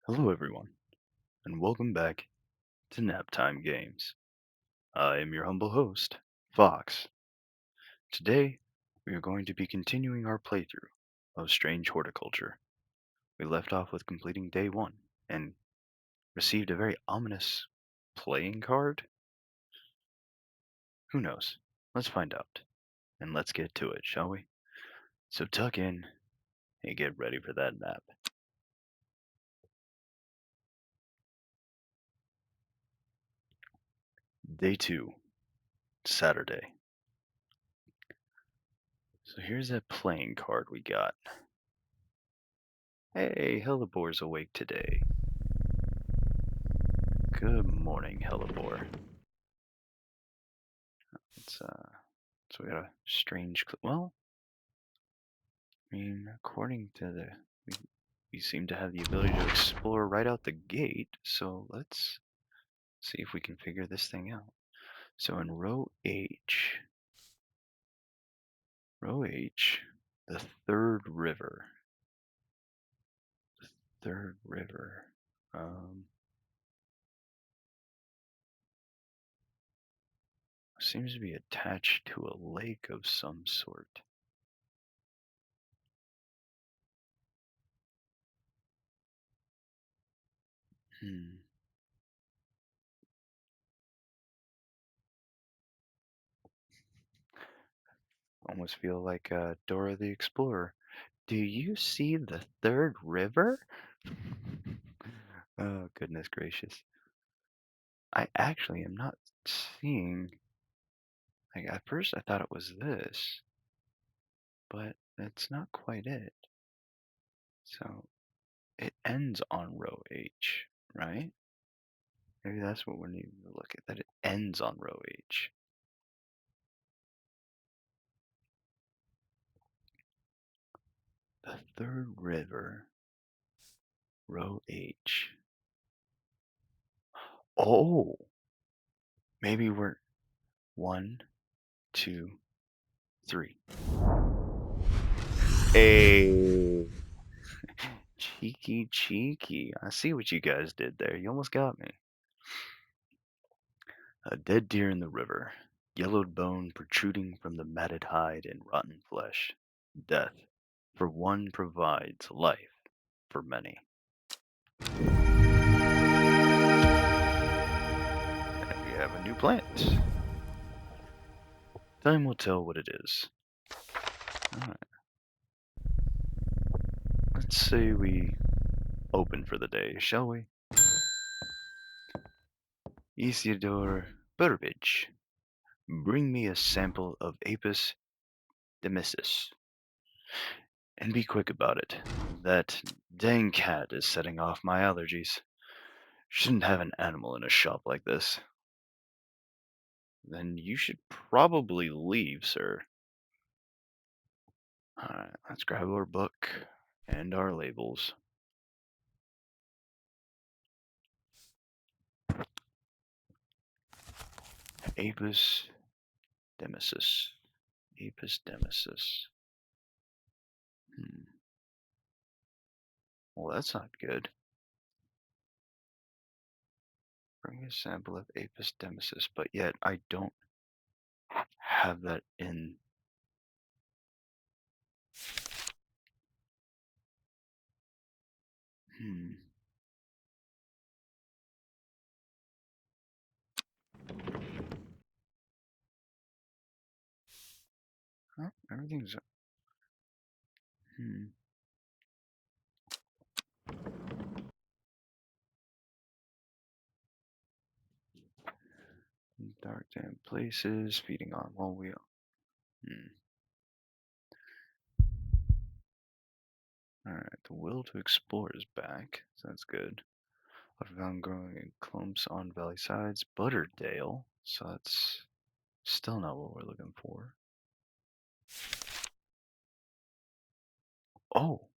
Hello, everyone, and welcome back to Naptime Games. I am your humble host, Fox. Today, we are going to be continuing our playthrough of Strange Horticulture. We left off with completing day one and received a very ominous playing card. Who knows? Let's find out, and let's get to it, shall we? So tuck in and get ready for that nap. Day two, Saturday. So here's that playing card we got. Hey, Hellebor's awake today. Good morning, Hellebore. It's so we got a strange. Well, I mean, according to we seem to have the ability to explore right out the gate. So let's see if we can figure this thing out. So in row H, the third river, third river. Um, Seems to be attached to a lake of some sort. Hmm. Almost feel like Dora the Explorer. Do you see the third river? Oh, goodness gracious. I actually am not seeing. Like, at first I thought it was this, but that's not quite it. So it ends on row H, right? Maybe that's what we need to look at, that it ends on row H. The third river, row H. Oh, maybe we're 1, 2, 3. Hey. Cheeky, cheeky. I see what you guys did there. You almost got me. A dead deer in the river, yellowed bone protruding from the matted hide and rotten flesh. Death, for one provides life for many. And we have a new plant. Time will tell what it is. Alright. Let's say we open for the day, shall we? Isidore Burbage, bring me a sample of Apis demiscis. And be quick about it. That dang cat is setting off my allergies. Shouldn't have an animal in a shop like this. Then you should probably leave, sir. Alright, let's grab our book and our labels. Apis demiscis. Apis demiscis. Well, that's not good. Bring a sample of Apis demiscis, but yet I don't have that in. Hmm. Huh? Everything's. Hmm. Dark damp places, feeding on one wheel. Hmm. Alright, the will to explore is back, so that's good. I've found growing in clumps on valley sides. Butterdale, so that's still not what we're looking for. Oh,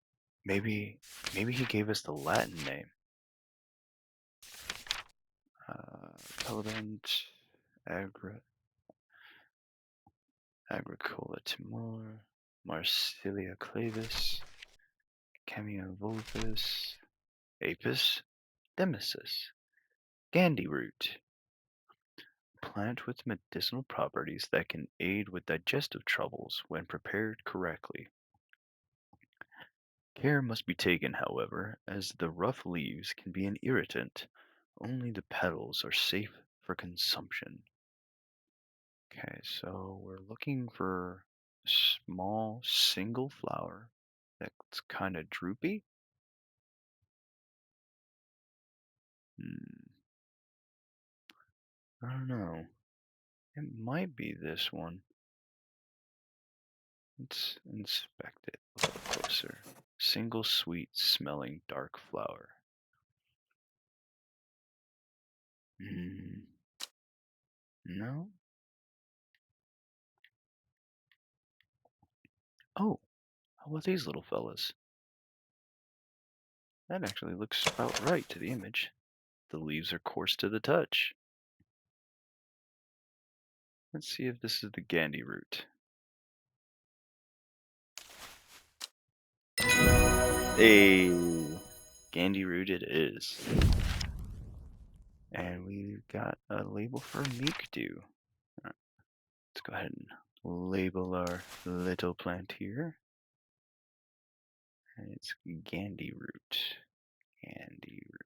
maybe he gave us the Latin name. Pelodont Agricola Timor, Marsilia clavis, Camia vulpes. Apis demesis, Gandhi root, plant with medicinal properties that can aid with digestive troubles when prepared correctly. Care must be taken, however, as the rough leaves can be an irritant. Only the petals are safe for consumption. Okay, so we're looking for a small single flower that's kind of droopy. Hmm, I don't know. It might be this one. Let's inspect it a little closer. Single sweet smelling dark flower. Hmm, no. Oh, how about these little fellas? That actually looks about right to the image. The leaves are coarse to the touch. Let's see if this is the Gandhi root. Hey, Gandhi root it is. And we've got a label for Mikdu. Let's go ahead and label our little plant here. And it's Gandhi root. Gandhi root.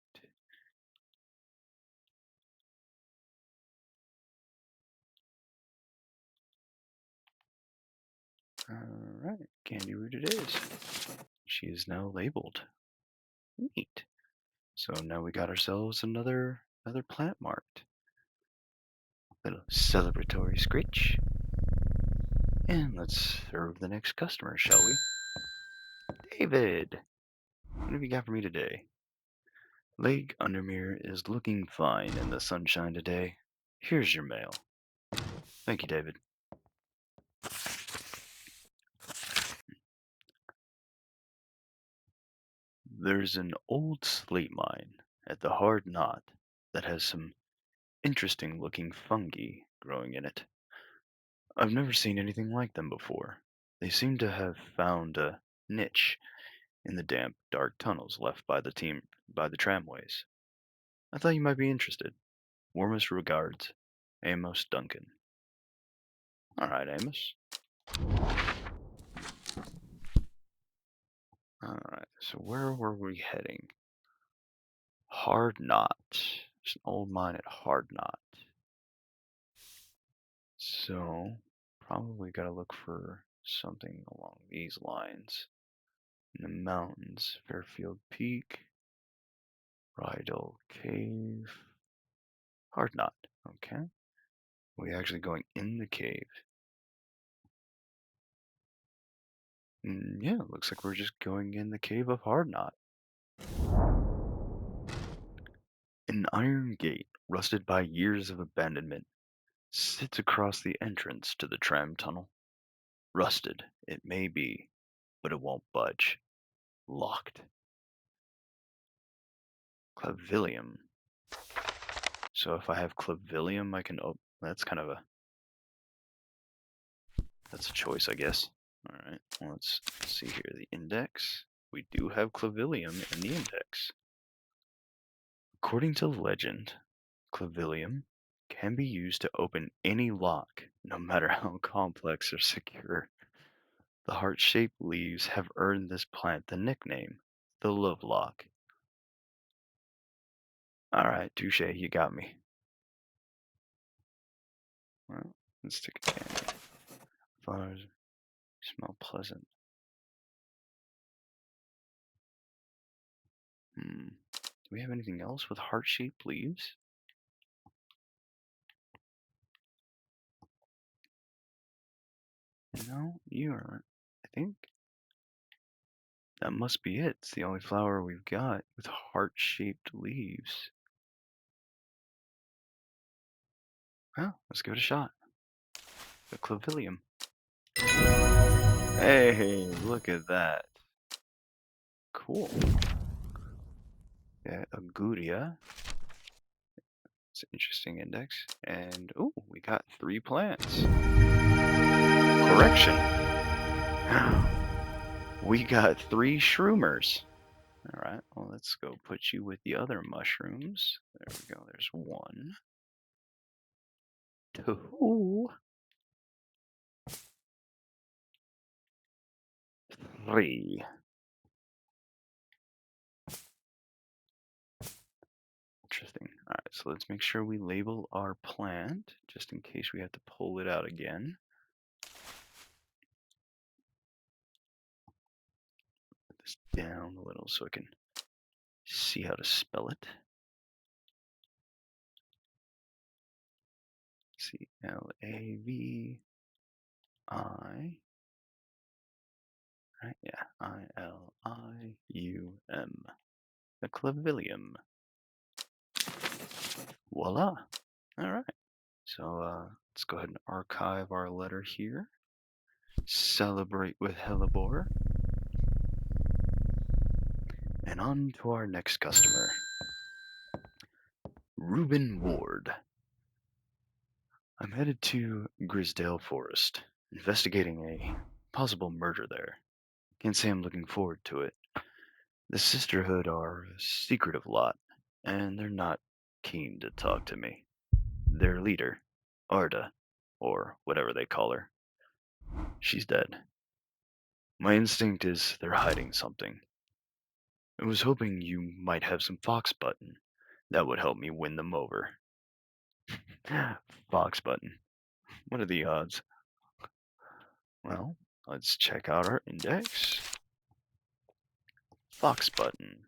Alright, Gandhi root it is. She is now labeled. Neat. So now we got ourselves another plant marked. Little celebratory scritch. And let's serve the next customer, shall we? David, what have you got for me today? Lake Undermere is looking fine in the sunshine today. Here's your mail. Thank you, David. There's an old slate mine at the Hard Knot that has some interesting looking fungi growing in it. I've never seen anything like them before. They seem to have found a niche in the damp, dark tunnels left by the tramways. I thought you might be interested. Warmest regards, Amos Duncan. All right, Amos. All right, so where were we heading? Hard Knot. There's an old mine at Hard Knot. So, probably got to look for something along these lines. In the mountains, Fairfield Peak, Rydal Cave, Hard Knot. Okay. We actually going in the cave. Yeah, looks like we're just going in the cave of Hard Knot. An iron gate, rusted by years of abandonment, sits across the entrance to the tram tunnel. Rusted, it may be, but it won't budge. Locked. Clavilium. So if I have clavilium, I can open. That's a choice, I guess. All right, well, let's see here. The index. We do have clavilium in the index. According to legend, clavilium can be used to open any lock, no matter how complex or secure. The heart-shaped leaves have earned this plant the nickname, the love lock. All right, touche, you got me. Well, let's take a candy. Flowers smell pleasant. Do we have anything else with heart-shaped leaves? No, you are. I think that must be it. It's the only flower we've got with heart-shaped leaves. Well, let's give it a shot. The clavilium. Hey, look at that. Cool. Yeah, Agudia. It's an interesting index. And, oh, we got 3 plants. Correction. We got 3 shroomers. All right. Well, let's go put you with the other mushrooms. There we go. There's one, two, three. Interesting. All right. So let's make sure we label our plant just in case we have to pull it out again. Put this down a little so I can see how to spell it. Clavi. Right? Yeah. Ilium. The clavilium. Voila. All right. So let's go ahead and archive our letter here. Celebrate with hellebore. And on to our next customer, Reuben Ward. I'm headed to Grisdale Forest, investigating a possible murder there. Can't say I'm looking forward to it. The Sisterhood are a secretive lot, and they're not keen to talk to me. Their leader, Arda, or whatever they call her, she's dead. My instinct is they're hiding something. I was hoping you might have some fox button. That would help me win them over. Fox button. What are the odds? Well, let's check out our index. Fox button.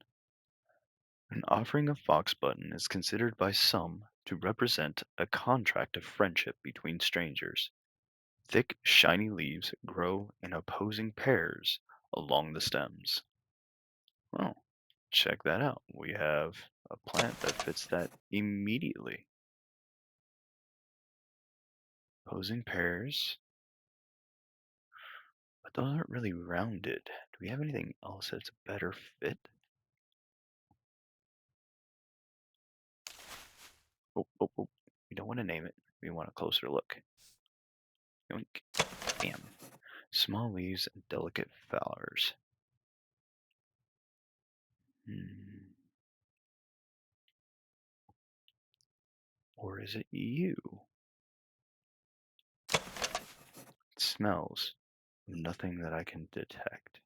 An offering of fox button is considered by some to represent a contract of friendship between strangers. Thick, shiny leaves grow in opposing pairs along the stems. Well, check that out. We have a plant that fits that immediately. Opposing pairs, but those aren't really rounded. Do we have anything else that's a better fit? Oh. We don't want to name it. We want a closer look. Yoink. Bam. Small leaves and delicate flowers. Hmm. Or is it you? It smells. Nothing that I can detect.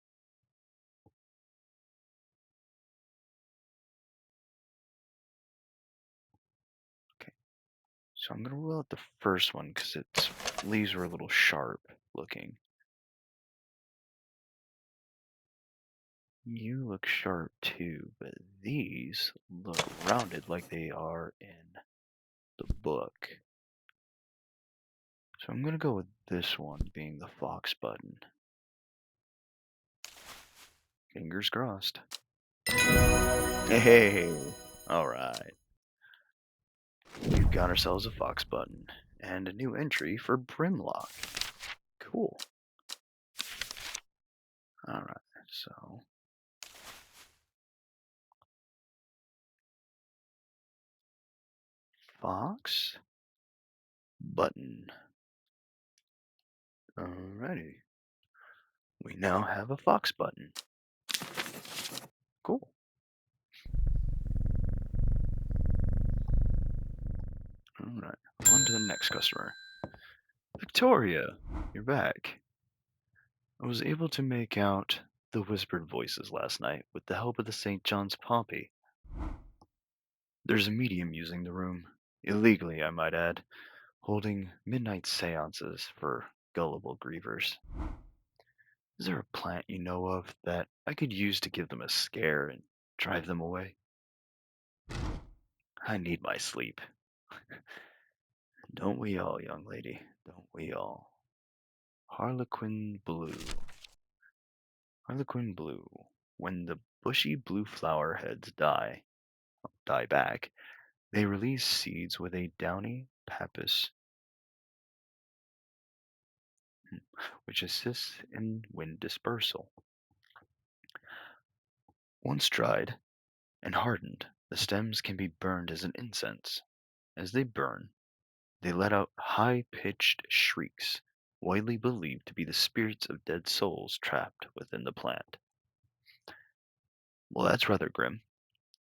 Okay, so I'm gonna rule out the first one because its leaves were a little sharp looking. You look sharp too, but these look rounded like they are in the book. So I'm gonna go with this one being the fox button. Fingers crossed. Hey, alright. We've got ourselves a fox button and a new entry for Brimlock. Cool. Alright, so fox button. Alrighty. We now have a fox button. Cool. Alright, on to the next customer. Victoria, you're back. I was able to make out the whispered voices last night with the help of the St. John's Poppy. There's a medium using the room, illegally, I might add, holding midnight seances for gullible grievers. Is there a plant you know of that I could use to give them a scare and drive them away? I need my sleep. Don't we all, young lady? Don't we all? Harlequin blue. Harlequin blue. When the bushy blue flower heads die back, they release seeds with a downy pappus which assists in wind dispersal. Once dried and hardened, the stems can be burned as an incense. As they burn, they let out high-pitched shrieks, widely believed to be the spirits of dead souls trapped within the plant. Well, that's rather grim.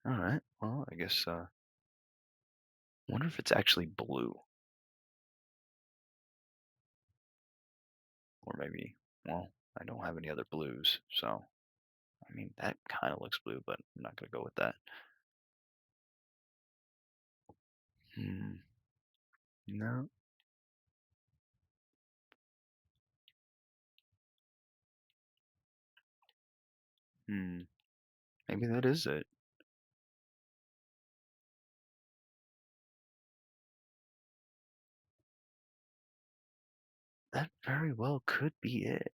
All right. Well, I guess. Wonder if it's actually blue, or maybe. Well, I don't have any other blues, so I mean that kind of looks blue, but I'm not gonna go with that. Hmm. No. Hmm. Maybe that is it. That very well could be it.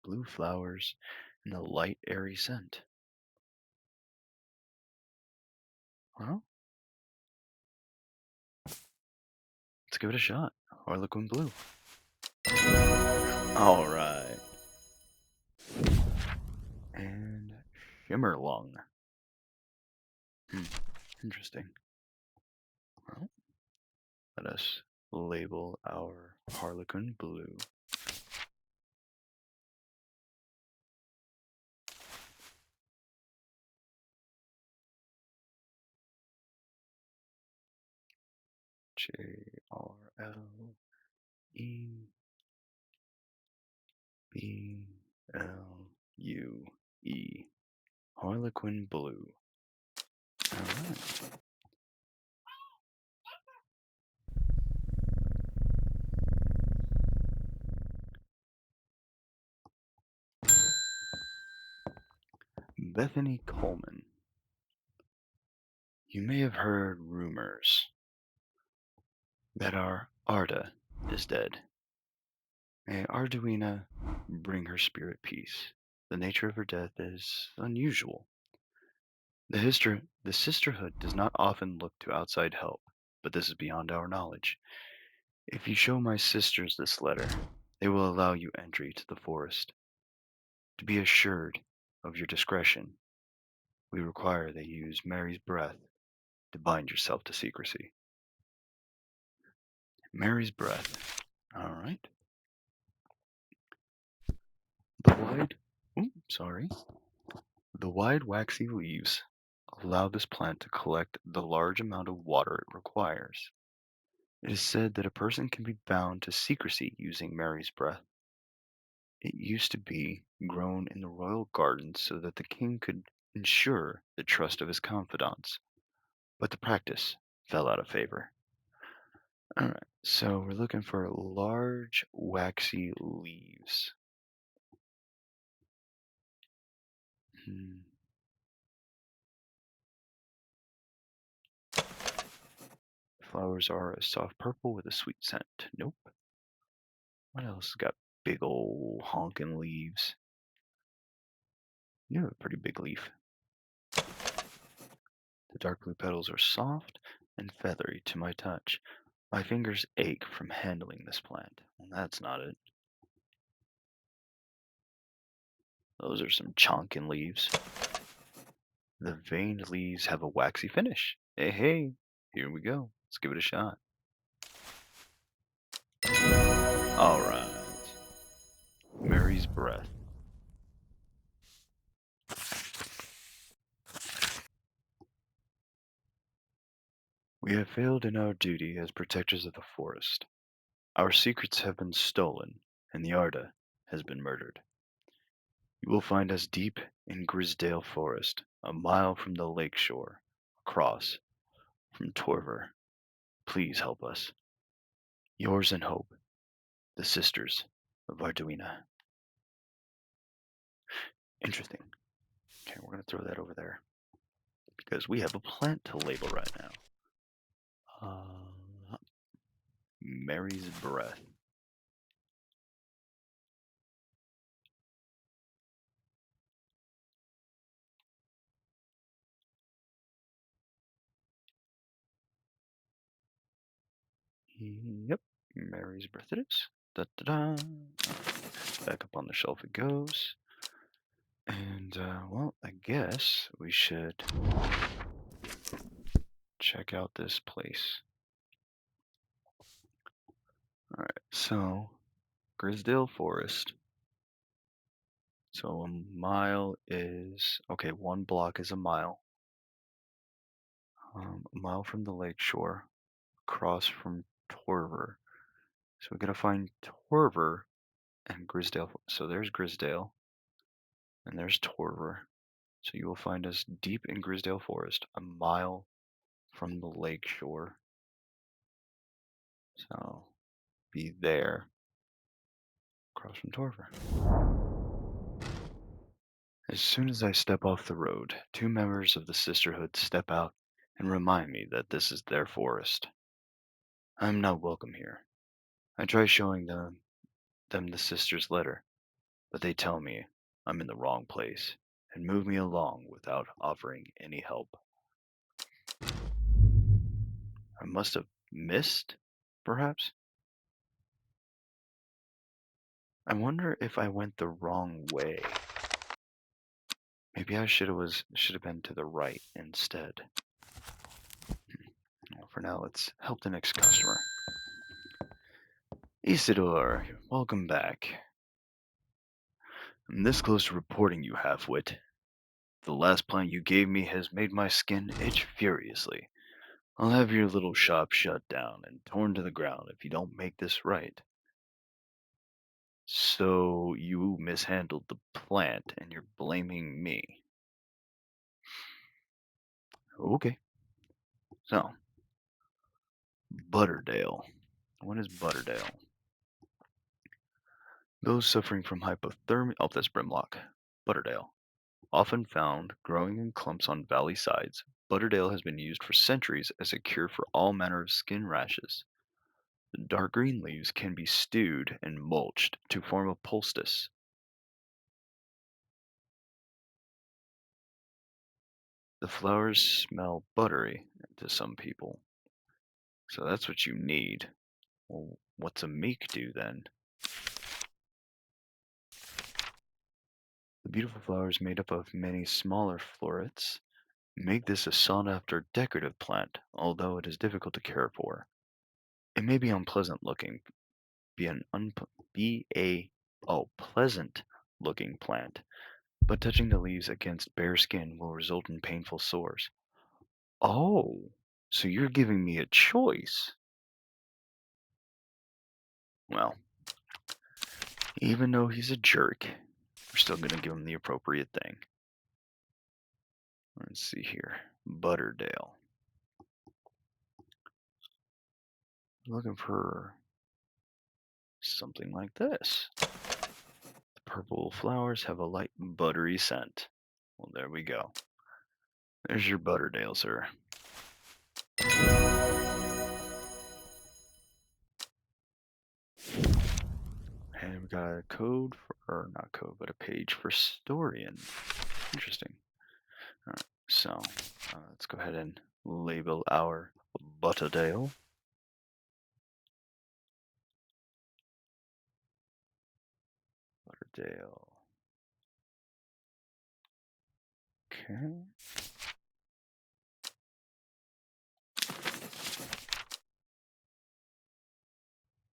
Blue flowers and a light, airy scent. Well, let's give it a shot. Harlequin blue. All right. And shimmerlung. Hmm. Interesting. Well, let us label our harlequin blue. Jrleblu. Harlequin blue. All right. Bethany Coleman. You may have heard rumors that our Arda is dead. May Arduina bring her spirit peace. The nature of her death is unusual. The sisterhood does not often look to outside help, but this is beyond our knowledge. If you show my sisters this letter, they will allow you entry to the forest. To be assured of your discretion, we require that you use Mary's breath to bind yourself to secrecy. Mary's breath. All right. The wide, sorry. The wide waxy leaves allow this plant to collect the large amount of water it requires. It is said that a person can be bound to secrecy using Mary's breath. It used to be grown in the royal gardens so that the king could ensure the trust of his confidants, but the practice fell out of favor. All right, so we're looking for large, waxy leaves. Hmm. Flowers are a soft purple with a sweet scent. Nope. What else has got big old honking leaves? You have a pretty big leaf. The dark blue petals are soft and feathery to my touch. My fingers ache from handling this plant. Well, that's not it. Those are some chonkin leaves. The veined leaves have a waxy finish. Hey, hey, here we go. Let's give it a shot. All right. Mary's breath. We have failed in our duty as protectors of the forest. Our secrets have been stolen, and the Arda has been murdered. You will find us deep in Grisdale Forest, a mile from the lake shore, across from Torver. Please help us. Yours in hope, the Sisters of Arduina. Interesting. Okay, we're going to throw that over there because we have a plant to label right now. Mary's breath. Yep, Mary's breath it is. Da da da. Back up on the shelf it goes. And, well, I guess we should check out this place. Alright, so, Grisdale Forest. So a mile is okay. One block is a mile. A mile from the lake shore, across from Torver. So we gotta find Torver and Grisdale. So there's Grisdale and there's Torver. So you will find us deep in Grisdale Forest, a mile from the lake shore. So be there, across from Torver. As soon as I step off the road, two members of the sisterhood step out and remind me that this is their forest. I am not welcome here. I try showing them the sister's letter, but they tell me I'm in the wrong place and move me along without offering any help. I must have missed, perhaps? I wonder if I went the wrong way. Maybe I should have been to the right instead. Well, for now, let's help the next customer. Isidore, welcome back. I'm this close to reporting you, half-wit. The last plant you gave me has made my skin itch furiously. I'll have your little shop shut down and torn to the ground if you don't make this right. So you mishandled the plant and you're blaming me. Okay. So, Butterdale. What is Butterdale? Those suffering from hypothermia. Oh, that's Brimlock. Butterdale. Often found growing in clumps on valley sides, Butterdale has been used for centuries as a cure for all manner of skin rashes. The dark green leaves can be stewed and mulched to form a poultice. The flowers smell buttery to some people, so that's what you need. Well, what's a meek do then? The beautiful flowers made up of many smaller florets make this a sought-after decorative plant, although it is difficult to care for. It may be unpleasant looking, be an unp- be a pleasant looking plant, but touching the leaves against bare skin will result in painful sores. Oh, so you're giving me a choice. Well, even though he's a jerk, we're still gonna give him the appropriate thing. Let's see here. Butterdale. Looking for something like this. The purple flowers have a light buttery scent. Well, there we go. There's your Butterdale, sir. And we got a code for, or not code, but a page for Storian. Interesting. All right, so let's go ahead and label our Butterdale. Butterdale. Okay.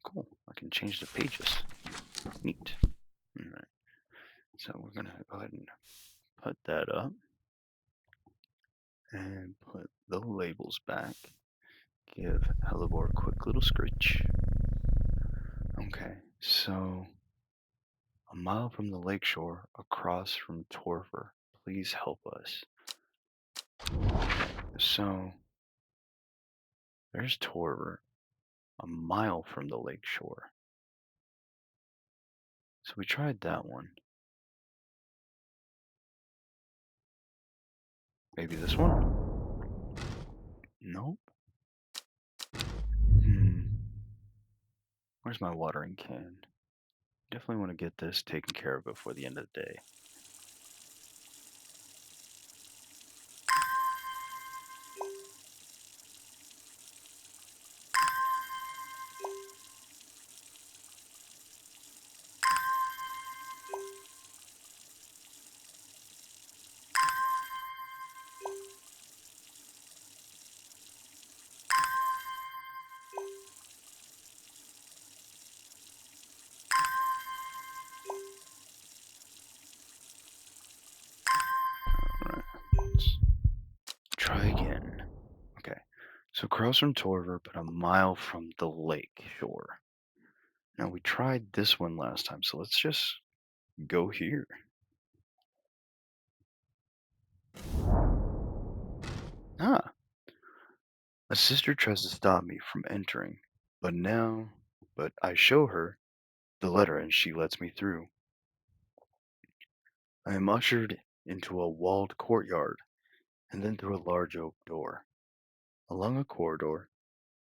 Cool. I can change the pages. Neat. All right. So we're gonna go ahead and put that up and put the labels back. Give Hellebore a quick little scritch. Okay, so a mile from the lakeshore, across from Torver. Please help us. So there's Torver, a mile from the lakeshore. So we tried that one. Maybe this one? Nope. Where's my watering can? Definitely want to get this taken care of before the end of the day. across from Torver, but a mile from the lake shore. Now, we tried this one last time, so let's just go here. Ah, a sister tries to stop me from entering, but now, but I show her the letter and she lets me through. I am ushered into a walled courtyard and then through a large oak door, along a corridor,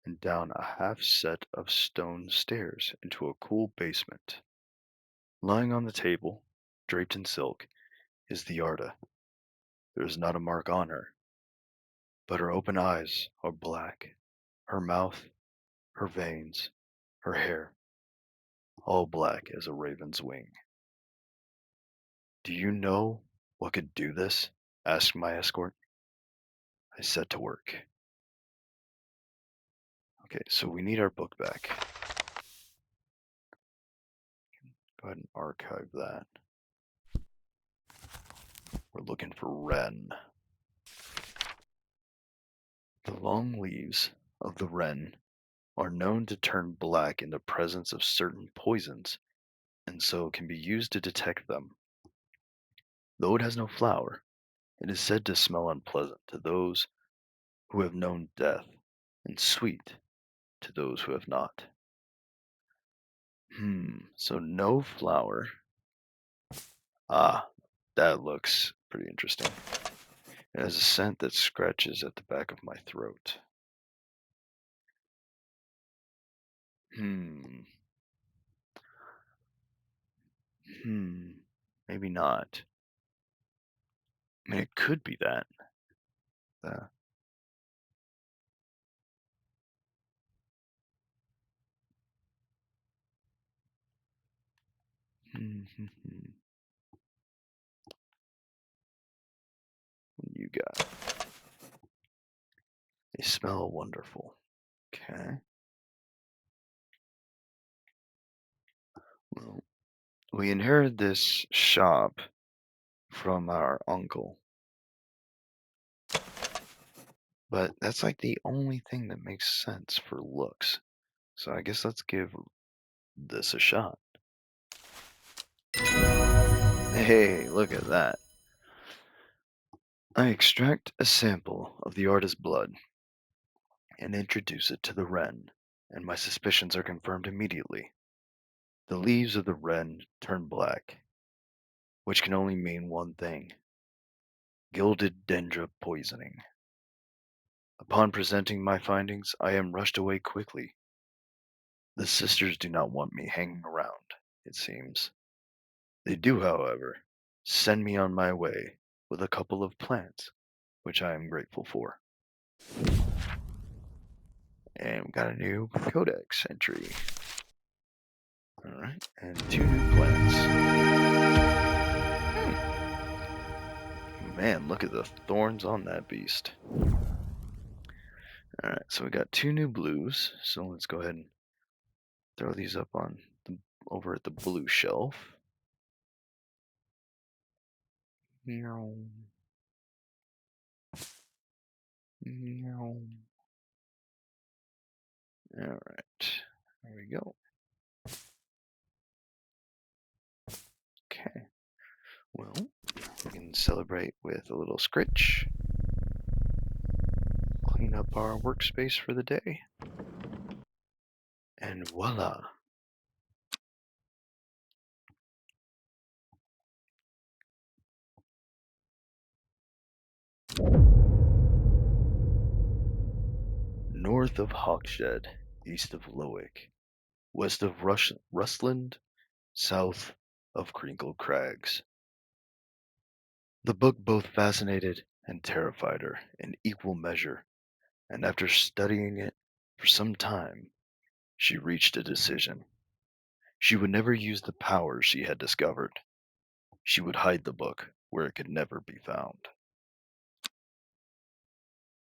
and down a half set of stone stairs into a cool basement. Lying on the table, draped in silk, is the Arda. There is not a mark on her, but her open eyes are black, her mouth, her veins, her hair, all black as a raven's wing. Do you know what could do this? Asked my escort. I set to work. Okay, so we need our book back. Go ahead and archive that. We're looking for wren. The long leaves of the wren are known to turn black in the presence of certain poisons, and so can be used to detect them. Though it has no flower, it is said to smell unpleasant to those who have known death, and sweet to those who have not. So no flower. Ah, that looks pretty interesting. It has a scent that scratches at the back of my throat. Hmm, hmm, maybe not. I mean, it could be that. Uh, hmm, hmm, hmm. What you got? They smell wonderful. Okay. Well, we inherited this shop from our uncle, but that's like the only thing that makes sense for looks. So I guess let's give this a shot. Hey, look at that. I extract a sample of the artist's blood and introduce it to the wren, and my suspicions are confirmed immediately. The leaves of the wren turn black, which can only mean one thing: gilded dendra poisoning. Upon presenting my findings, I am rushed away quickly. The sisters do not want me hanging around, it seems. They do, however, send me on my way with a couple of plants, which I am grateful for. And we got a new codex entry. Alright, and two new plants. Man, look at the thorns on that beast. Alright, so we got two new blues, so let's go ahead and throw these up on over at the blue shelf. Meow. Meow. Alright, there we go. Okay, well, we can celebrate with a little scritch. Clean up our workspace for the day. And voila! North of Hawkshead, east of Lowick, west of Rustland, south of Crinkle Crags. The book both fascinated and terrified her in equal measure, and after studying it for some time, she reached a decision. She would never use the powers she had discovered. She would hide the book where it could never be found.